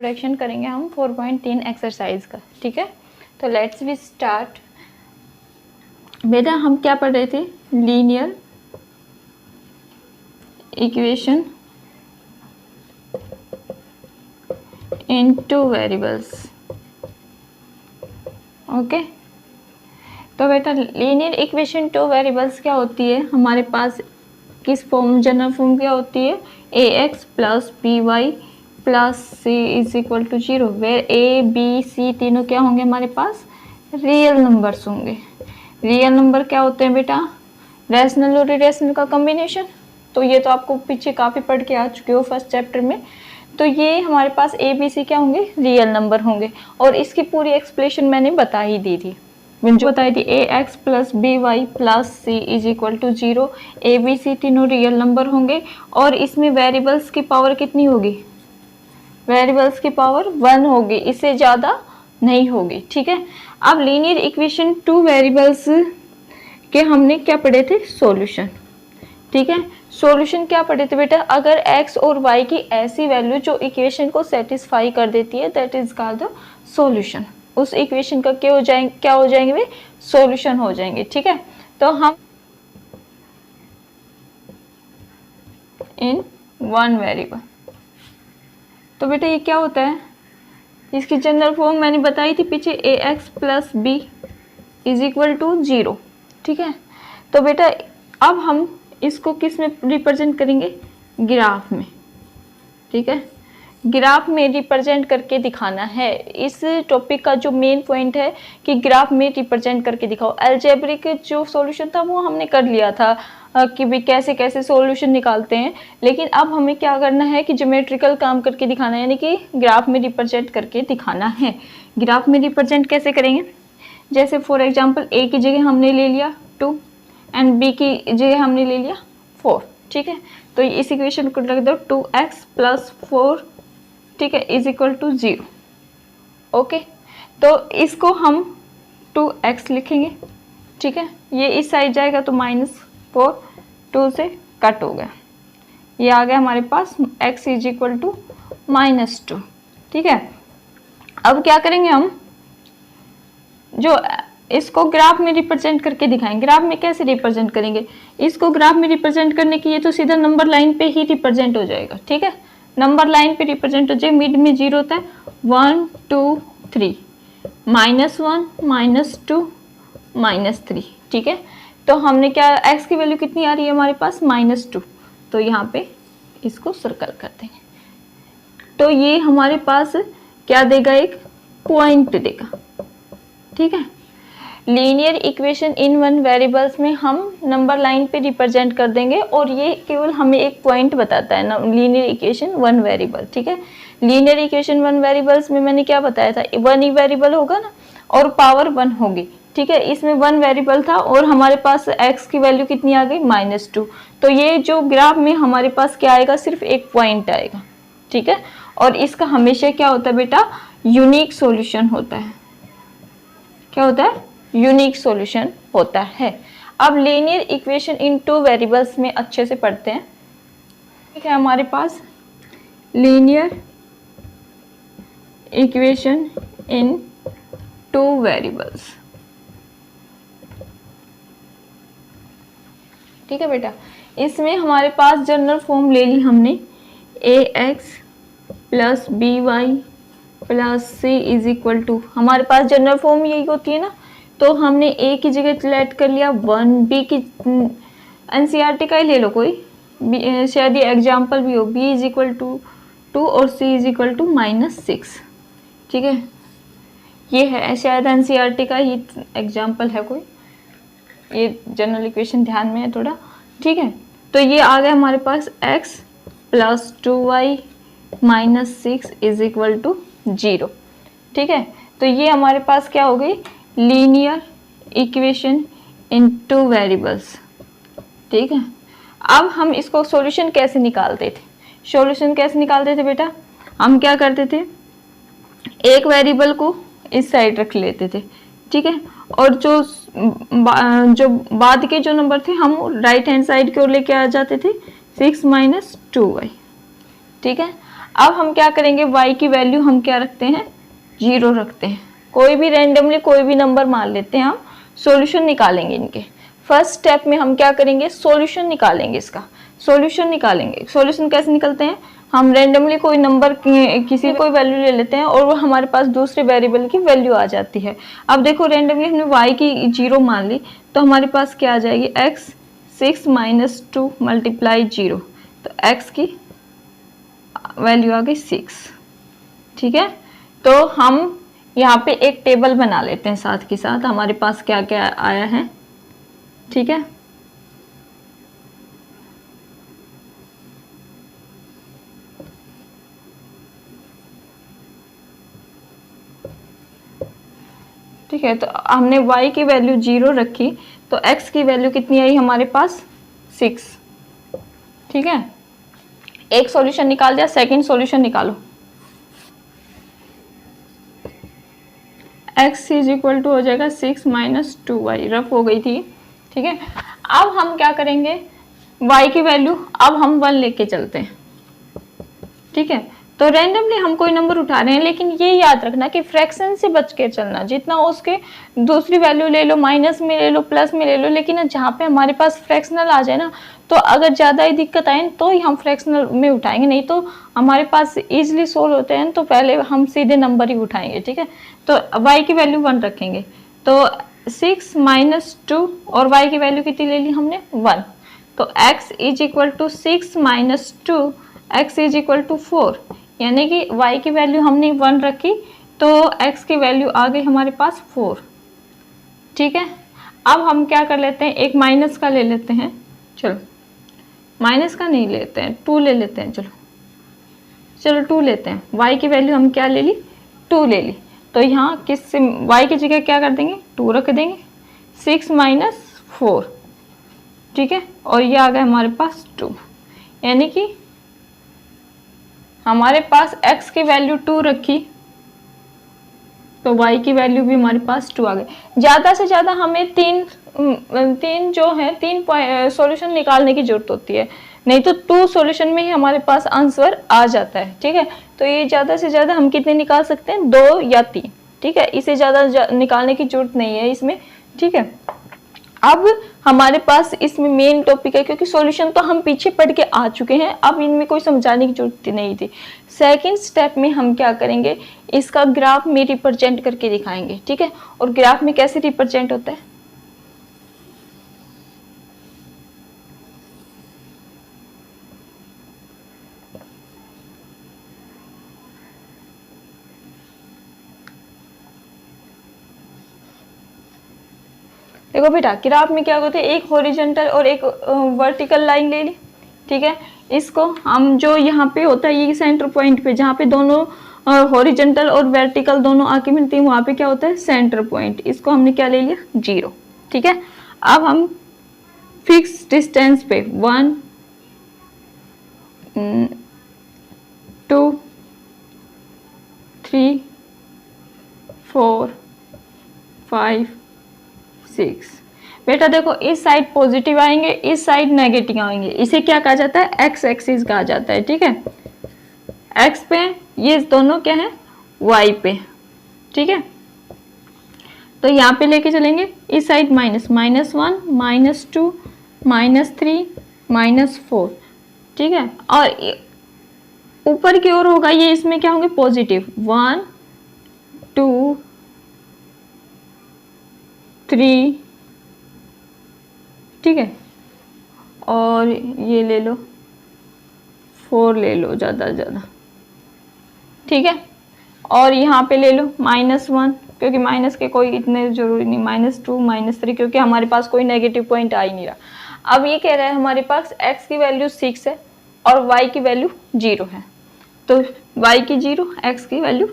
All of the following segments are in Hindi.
फ्रैक्शन करेंगे हम 4.3 एक्सरसाइज का, ठीक है। तो लेट्स वी स्टार्ट। बेटा हम क्या पढ़ रहे थे? Linear equation in two variables. Okay, तो बेटा लीनियर इक्वेशन टू वेरिएबल्स क्या होती है? हमारे पास किस फॉर्म, जनरल फॉर्म क्या होती है? A x plus b y plus c is equal to 0, where a b c तीनों क्या होंगे? हमारे पास रियल नंबर्स होंगे। रियल नंबर क्या होते हैं बेटा? रैशनल और इरेशनल का कॉम्बिनेशन। तो ये तो आपको पीछे काफ़ी पढ़ के आ चुके हो फर्स्ट चैप्टर में। तो ये हमारे पास ए बी सी क्या होंगे? रियल नंबर होंगे। और इसकी पूरी एक्सप्लेनेशन मैंने बता ही दी थी, जो बताई थी। A x plus b y plus c is equal to 0। A b c तीनों रियल नंबर होंगे और इसमें वेरिएबल्स की पावर कितनी होगी? वेरिएबल्स की पावर 1 होगी, इससे ज़्यादा नहीं होगी, ठीक है। अब लीनियर इक्वेशन टू वेरिएबल्स के हमने क्या पढ़े थे? सॉल्यूशन, ठीक है। सॉल्यूशन क्या पढ़े थे बेटा? अगर x और y की ऐसी वैल्यू जो इक्वेशन को सेटिस्फाई कर देती है, that is called the solution. उस इक्वेशन का क्या हो जाएंगे वे? सॉल्यूशन हो जाएंगे, ठीक है। तो हम इन वन वेरिएबल, तो बेटा ये क्या होता है? इसकी जनरल फॉर्म मैंने बताई थी पीछे, a x plus b is equal to 0, ठीक है। तो बेटा अब हम इसको किस में रिप्रेजेंट करेंगे? ग्राफ में, ठीक है। ग्राफ में रिप्रेजेंट करके दिखाना है। इस टॉपिक का जो मेन पॉइंट है कि ग्राफ में रिप्रेजेंट करके दिखाओ। अलजेब्रिक जो सॉल्यूशन था वो हमने कर लिया था कि भी कैसे कैसे सॉल्यूशन निकालते हैं, लेकिन अब हमें क्या करना है कि ज्योमेट्रिकल काम करके दिखाना है, यानी कि ग्राफ में रिप्रेजेंट करके दिखाना है। ग्राफ में रिप्रेजेंट कैसे करेंगे? जैसे फॉर एग्जाम्पल ए की जगह हमने ले लिया 2 एंड बी की जगह हमने ले लिया 4, ठीक है। तो इस इक्वेशन को रख दो 2x प्लस 4, ठीक है, इज इक्वल टू 0। ओके, तो इसको हम 2x लिखेंगे, ठीक है। ये इस साइड जाएगा तो -4, 2 से कट हो गया, ये आ गया हमारे पास x इज इक्वल टू -2, ठीक है। अब क्या करेंगे हम? जो इसको ग्राफ में रिप्रेजेंट करके दिखाएंगे। ग्राफ में कैसे रिप्रेजेंट करेंगे? इसको ग्राफ में रिप्रेजेंट करने की ये तो सीधा नंबर लाइन पे ही रिप्रेजेंट हो जाएगा, ठीक है। नंबर लाइन पे रिप्रेजेंट हो जाए, मिड में 0 होता है, 1 2 3, -1 -2 -3, ठीक है। तो हमने क्या, x की वैल्यू कितनी आ रही है हमारे पास? -2, तो यहाँ पे इसको सर्कल कर देंगे। तो ये हमारे पास क्या देगा? एक पॉइंट देगा, ठीक है। Linear equation in one variables में हम नंबर लाइन पे रिप्रेजेंट कर देंगे और ये केवल हमें एक पॉइंट बताता है ना, लीनियर इक्वेशन वन वेरिएबल, ठीक है। लीनियर इक्वेशन वन वेरिएबल्स में मैंने क्या बताया था? 1 ही वेरिएबल होगा ना और पावर 1 होगी, ठीक है। इसमें 1 वेरिएबल था और हमारे पास x की वैल्यू कितनी आ गई? -2। तो ये जो ग्राफ में हमारे पास क्या आएगा? सिर्फ एक पॉइंट आएगा, ठीक है। और इसका हमेशा क्या होता है बेटा? यूनिक सॉल्यूशन होता है। क्या होता है? यूनिक सॉल्यूशन होता है। अब linear equation in two variables में अच्छे से पढ़ते हैं, ठीक है। हमारे पास linear equation in two variables, ठीक है बेटा। इसमें हमारे पास जनरल फॉर्म ले ली हमने, a x plus b y plus c is equal to, हमारे पास जनरल फॉर्म यही होती है ना। तो हमने ए की जगह सेलेक्ट कर लिया 1, बी की एनसीईआरटी का ही ले लो कोई, शायद ये एग्जाम्पल भी हो, बी इज इक्वल टू 2 और सी इज इक्वल टू -6, ठीक है। ये है शायद एनसीईआरटी का ही एग्जाम्पल है कोई, ये जनरल इक्वेशन ध्यान में है थोड़ा, ठीक है। तो ये आ गया हमारे पास x plus 2y -6 is equal to 0, ठीक है। तो ये हमारे पास क्या हो गई? Linear equation in two variables, ठीक है। अब हम इसको सॉल्यूशन कैसे निकालते थे? सॉल्यूशन कैसे निकालते थे बेटा? हम क्या करते थे? एक वेरिएबल को इस साइड रख लेते थे, ठीक है। और जो बाद के जो नंबर थे हम राइट हैंड साइड की ओर लेके आ जाते थे, 6 - 2y, ठीक है। अब हम क्या करेंगे, y की वैल्यू हम क्या रखते हैं, 0 रखते हैं। कोई भी रैंडमली कोई भी नंबर मान लेते हैं, हम सॉल्यूशन निकालेंगे इनके। फर्स्ट स्टेप में हम क्या करेंगे, सॉल्यूशन निकालेंगे, इसका सॉल्यूशन निकालेंगे। सॉल्यूशन कैसे निकलते हैं, हम रैंडमली कोई नंबर किसी कोई वैल्यू ले लेते हैं और वो हमारे पास दूसरे वेरिएबल की वैल्यू आ जाती है। अब देखो रैंडमली हमने y की 0 मान ली, तो हमारे पास क्या आ जाएगी, x 6 माइनस 2 मल्टीप्लाई 0, तो x की वैल्यू आ गई 6। ठीक है, तो हम यहाँ पे एक टेबल बना लेते हैं साथ के साथ, हमारे पास क्या क्या आया है। ठीक है, ठीक है, तो हमने y की वैल्यू 0 रखी, तो x की वैल्यू कितनी आई हमारे पास, 6। ठीक है, एक सॉल्यूशन निकाल दिया, सेकंड सॉल्यूशन निकालो। x इज इक्वल टू हो जाएगा 6 माइनस 2y, रफ हो गई थी। ठीक है, अब हम क्या करेंगे, y की वैल्यू अब हम 1 लेके चलते हैं। ठीक है, तो रैंडमली हम कोई नंबर उठा रहे हैं, लेकिन ये याद रखना कि फ्रैक्शन से बच के चलना, जितना हो उसके दूसरी वैल्यू ले लो, माइनस में ले लो, प्लस में ले लो, लेकिन जहाँ पे हमारे पास फ्रैक्शनल आ जाए ना, तो अगर ज़्यादा ही दिक्कत आए तो ही हम फ्रैक्शनल में उठाएंगे, नहीं तो हमारे पास इजीली सोल्व होते हैं, तो पहले हम सीधे नंबर ही उठाएंगे। ठीक है, तो y की वैल्यू 1 रखेंगे, तो 6 माइनस 2 और y की वैल्यू कितनी ले ली हमने, 1, तो x is equal to 6 minus 2, x is equal to 4, यानी कि y की वैल्यू हमने 1 रखी, तो x की वैल्यू आ गई हमारे पास 4। ठीक है, अब हम क्या कर लेते हैं, एक माइनस का ले लेते हैं, चलो माइनस का नहीं लेते हैं, 2 ले लेते हैं, चलो 2 लेते हैं। y की वैल्यू हम क्या ले ली, 2 ले ली, तो यहाँ किस y की जगह क्या कर देंगे, 2 रख देंगे, 6 माइनस 4। ठीक है, और ये आ गया हमारे पास 2, यानी कि हमारे पास x की वैल्यू 2 रखी, तो y की वैल्यू भी हमारे पास 2 आ गई। ज़्यादा से ज़्यादा हमें तीन सॉल्यूशन निकालने की जरूरत होती है, नहीं तो 2 सॉल्यूशन में ही हमारे पास आंसर आ जाता है। ठीक है, तो ये ज़्यादा से ज़्यादा हम कितने निकाल सकते हैं, 2 या 3। ठीक है, इसे ज़्यादा निकालने की जरूरत नहीं है इसमें। ठीक है, अब हमारे पास इसमें मेन टॉपिक है, क्योंकि सॉल्यूशन तो हम पीछे पढ़ के आ चुके हैं, अब इनमें कोई समझाने की जरूरत नहीं थी। सेकंड स्टेप में हम क्या करेंगे, इसका ग्राफ में रिप्रेजेंट करके दिखाएंगे। ठीक है, और ग्राफ में कैसे रिप्रेजेंट होता है, देखो बेटा ग्राफ में क्या होता है, एक हॉरिजॉन्टल और एक वर्टिकल लाइन ले ली। ठीक है, इसको हम जो यहाँ पे होता है, ये सेंटर पॉइंट पे जहाँ पे दोनों हॉरिजॉन्टल और वर्टिकल दोनों आके मिलती है, वहाँ पे क्या होता है, सेंटर पॉइंट, इसको हमने क्या ले लिया, 0। ठीक है, अब हम फिक्स डिस्टेंस पे 1 2 3 4 5 6, बेटा देखो इस साइड पॉजिटिव आएंगे, इस साइड नेगेटिव आएंगे, इसे क्या कहा जाता है, एक्स एक्सिस कहा जाता है। ठीक है, एक्स पे ये दोनों क्या है, वाई पे। ठीक है, तो यहाँ पे लेके चलेंगे, इस साइड -1 -2 -3 -4। ठीक है, और ऊपर की ओर होगा ये, इसमें क्या होंगे, पॉजिटिव 1 2 3। ठीक है, और ये ले लो 4 ले लो ज़्यादा से ज़्यादा। ठीक है, और यहाँ पे ले लो -1, क्योंकि माइनस के कोई इतने जरूरी नहीं, -2 -3, क्योंकि हमारे पास कोई नेगेटिव पॉइंट आ ही नहीं रहा। अब ये कह रहा है हमारे पास x की वैल्यू 6 है और y की वैल्यू 0 है, तो y की 0, x की वैल्यू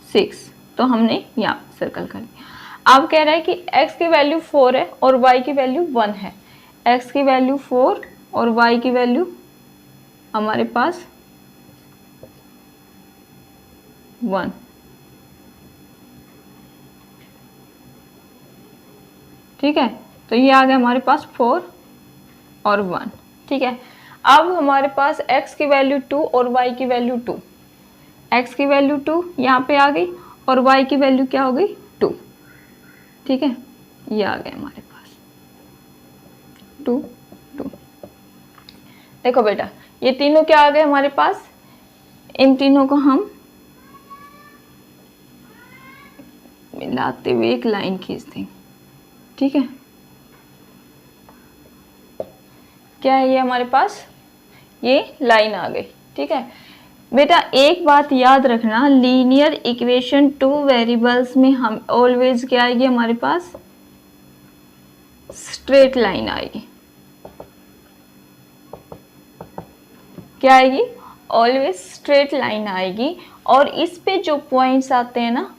6, तो हमने यहाँ सर्कल कर दिया। अब कह रहा है कि x की वैल्यू 4 है और y की वैल्यू 1 है, x की वैल्यू 4 और y की वैल्यू हमारे पास 1। ठीक है, तो ये आ गया हमारे पास 4 और 1। ठीक है, अब हमारे पास x की वैल्यू 2 और y की वैल्यू 2। x की वैल्यू 2 यहाँ पे आ गई और y की वैल्यू क्या हो गई 2, ठीक है, ये आ गया हमारे पास 2 2। देखो बेटा ये तीनों क्या आ गए हमारे पास, इन तीनों को हम मिलाते हुए एक लाइन खींच देंगे, ठीक है। क्या है ये हमारे पास, ये लाइन आ गई, ठीक है बेटा। एक बात याद रखना, लीनियर इक्वेशन 2 वेरिएबल्स में हम ऑलवेज क्या आएगी हमारे पास, स्ट्रेट लाइन आएगी। क्या आएगी, ऑलवेज स्ट्रेट लाइन आएगी। और इस पे जो पॉइंट्स आते हैं ना,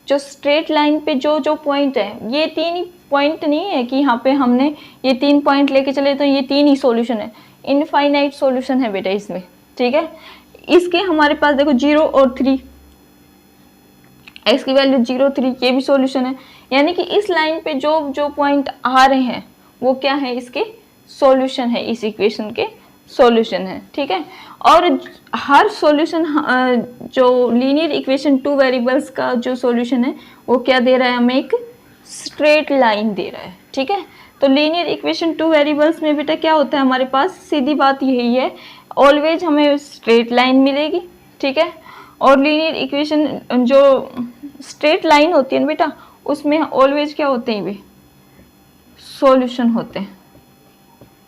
जो स्ट्रेट लाइन पे जो जो पॉइंट है, ये 3 ही पॉइंट नहीं है कि यहाँ पे हमने ये 3 पॉइंट लेके चले तो ये 3 ही सॉल्यूशन है, इनफाइनाइट सॉल्यूशन है बेटा इसमें, ठीक है। इसके हमारे पास देखो 0 और 3, x की वैल्यू 0 3, ये भी सॉल्यूशन है। यानी कि इस लाइन पे जो जो पॉइंट आ रहे हैं वो क्या है, इसके सॉल्यूशन है, इस इक्वेशन के सॉल्यूशन है, ठीक है। और हर सॉल्यूशन जो लीनियर इक्वेशन 2 वेरिएबल्स का जो सॉल्यूशन है वो क्या दे रहा है, हमें एक स्ट्रेट लाइन दे रहा है, ठीक है। तो लीनियर इक्वेशन 2 वेरिएबल्स में बेटा क्या होता है हमारे पास, सीधी बात यही है, ऑलवेज हमें स्ट्रेट लाइन मिलेगी, ठीक है। और लीनियर इक्वेशन जो स्ट्रेट लाइन होती है ना बेटा, उसमें ऑलवेज क्या होते हैं, वे सॉल्यूशन होते हैं,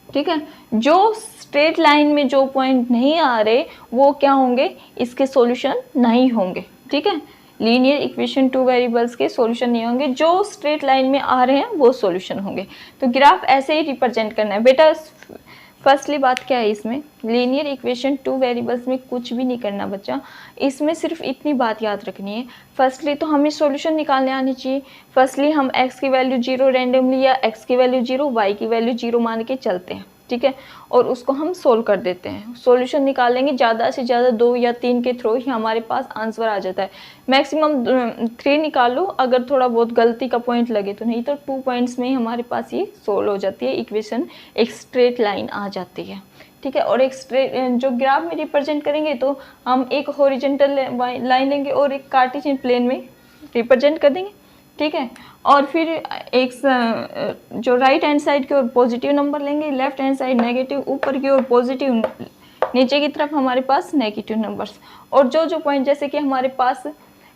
ठीक है। जो स्ट्रेट लाइन में जो पॉइंट नहीं आ रहे वो क्या होंगे, इसके सॉल्यूशन नहीं होंगे, ठीक है। लीनियर इक्वेशन 2 वेरिएबल्स के सॉल्यूशन नहीं होंगे, जो स्ट्रेट लाइन में आ रहे हैं वो सॉल्यूशन होंगे। तो ग्राफ ऐसे ही रिप्रेजेंट करना है बेटा। फर्स्टली बात क्या है, इसमें लीनियर इक्वेशन 2 वेरिएबल्स में कुछ भी नहीं करना बच्चा, इसमें सिर्फ इतनी बात याद रखनी है। फर्स्टली तो हमें सॉल्यूशन निकालने आनी चाहिए। फर्स्टली हम x की वैल्यू 0 रैंडमली या x की वैल्यू 0 y की वैल्यू 0 मान के चलते हैं, ठीक है, और उसको हम सोल्व कर देते हैं। सॉल्यूशन निकालेंगे, ज़्यादा से ज़्यादा 2 या 3 के थ्रू ही हमारे पास आंसर आ जाता है। मैक्सिमम 3 निकालो, अगर थोड़ा बहुत गलती का पॉइंट लगे तो, नहीं तो 2 पॉइंट्स में ही हमारे पास ये सोल्व हो जाती है इक्वेशन, एक स्ट्रेट लाइन आ जाती है, ठीक है। और एक स्ट्रेट जो ग्राफ में रिप्रेजेंट करेंगे तो हम एक हॉरिजॉन्टल लाइन लेंगे और एक कार्टेशियन प्लेन में रिप्रेजेंट कर देंगे, ठीक है। और फिर एक जो राइट हैंड साइड की ओर पॉजिटिव नंबर लेंगे, लेफ्ट हैंड साइड नेगेटिव, ऊपर की ओर पॉजिटिव, नीचे की तरफ हमारे पास नेगेटिव नंबर्स। और जो जो पॉइंट, जैसे कि हमारे पास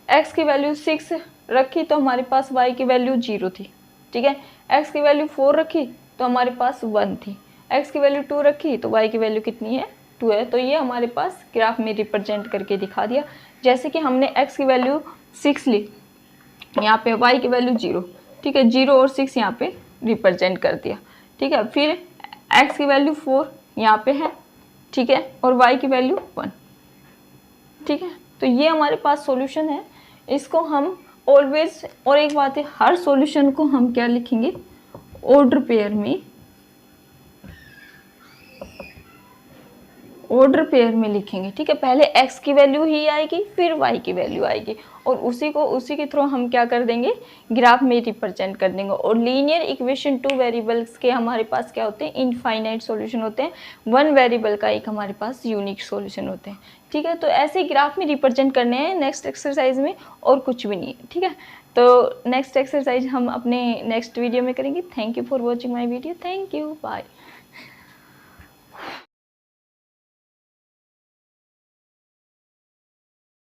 x की वैल्यू 6 रखी तो हमारे पास y की वैल्यू 0 थी, ठीक है। x की वैल्यू 4 रखी तो हमारे पास 1 थी, x की वैल्यू 2 रखी तो y की वैल्यू कितनी है, 2 है। तो ये हमारे पास ग्राफ में रिप्रेजेंट करके दिखा दिया। जैसे कि हमने x की वैल्यू 6 ली, यहाँ पे y की वैल्यू 0, ठीक है, 0 और 6 यहाँ पे रिप्रेजेंट कर दिया, ठीक है। फिर x की वैल्यू 4 यहाँ पे है, ठीक है, और y की वैल्यू 1, ठीक है। तो ये हमारे पास सॉल्यूशन है। इसको हम ऑलवेज, और एक बात है, हर सॉल्यूशन को हम क्या लिखेंगे, ऑर्डर पेयर में, ऑर्डर पेयर में लिखेंगे, ठीक है। पहले x की वैल्यू ही आएगी, फिर y की वैल्यू आएगी, और उसी के थ्रू हम क्या कर देंगे, ग्राफ में रिप्रेजेंट कर देंगे। और लीनियर इक्वेशन 2 वेरिएबल्स के हमारे पास क्या होते हैं, इनफाइनाइट सॉल्यूशन होते हैं। 1 वेरिएबल का एक हमारे पास यूनिक सॉल्यूशन होते हैं, ठीक है। तो ऐसे ही ग्राफ में रिप्रेजेंट करने हैं नेक्स्ट एक्सरसाइज में, और कुछ भी नहीं है, ठीक है। तो नेक्स्ट एक्सरसाइज हम अपने नेक्स्ट वीडियो में करेंगे। Thank you for watching my video, thank you, bye.